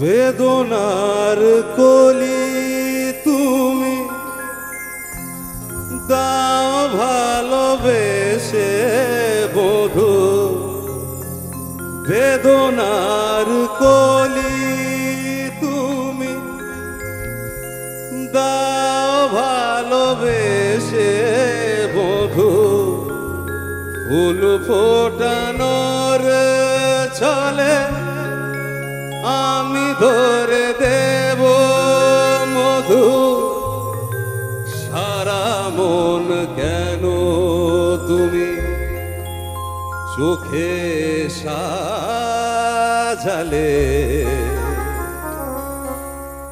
বেদনার কলি তুমি দাও ভালোবেসে বধু, বেদনার কলি তুমি দাও ভালোবেসে বধু, ফুল ফোটানোর ছলে আমি ধরে দেব মধু। সারা মন কেন তুমি চোখে সাজালে,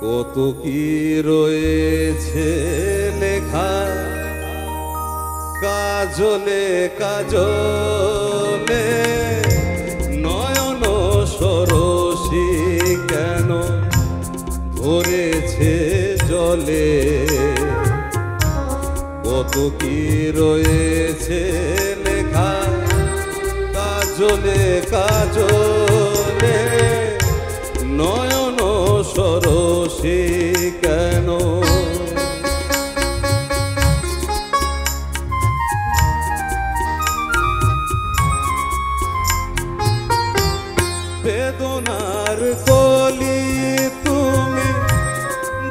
কত কি রয়েছে লেখা কাজলে কাজলে, নয়ন সরসী কেন ভরেছে জলে, কত কি রয়েছে লেখা কাজলে কাজলে, নয়ন সরসী কেন। বেদনার কলি তুমি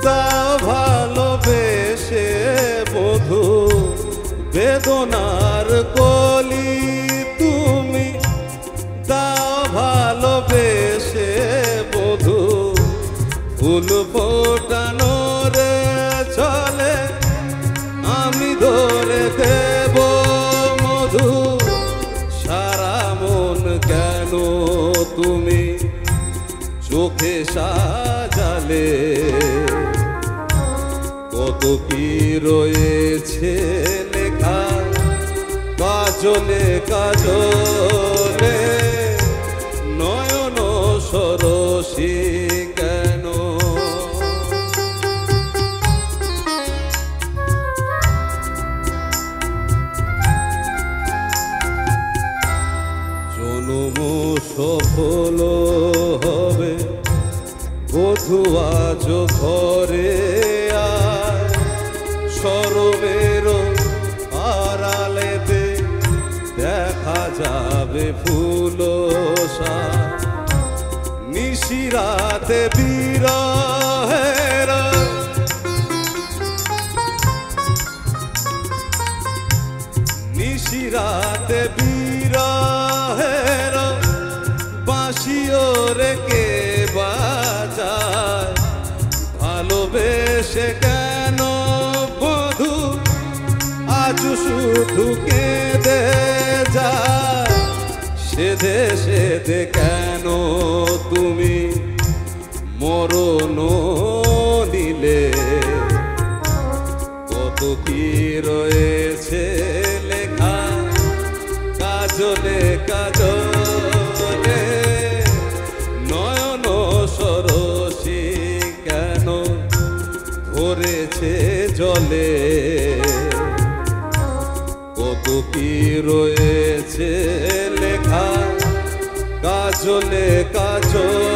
দাও ভালোবেসে বধু, বেদনার কলি তুমি দাও ভালোবেসে বধু, ফুল ফোটানোর ছলে আমি ধরে দেব মধু। সারা মন কেন তুমি চোখে সাজালে, কত কি রয়েছে লেখা কাজলে কাজলে, নয়ন সরসী কেন। জনম সফল হবে বধু আজ ঘরে আয়, সরমের আড়ালেতে দেখা যাবে ফুল নিশিরাতে বিরহের, নিশিরাতে বিরহের বাঁশিও রেখে বাজায়, ভালোবেসে কেন বধু আজ শুধু কেঁদে যায়, সেধে সেধে কেন তুমি মরণ নিলে, কত কি রয়েছে লেখা কাজলে কাজলে, নয়ন সরসী কেন ভরেছে জলে, কত কি রয়েছে লেখা কাজলে কাজলে।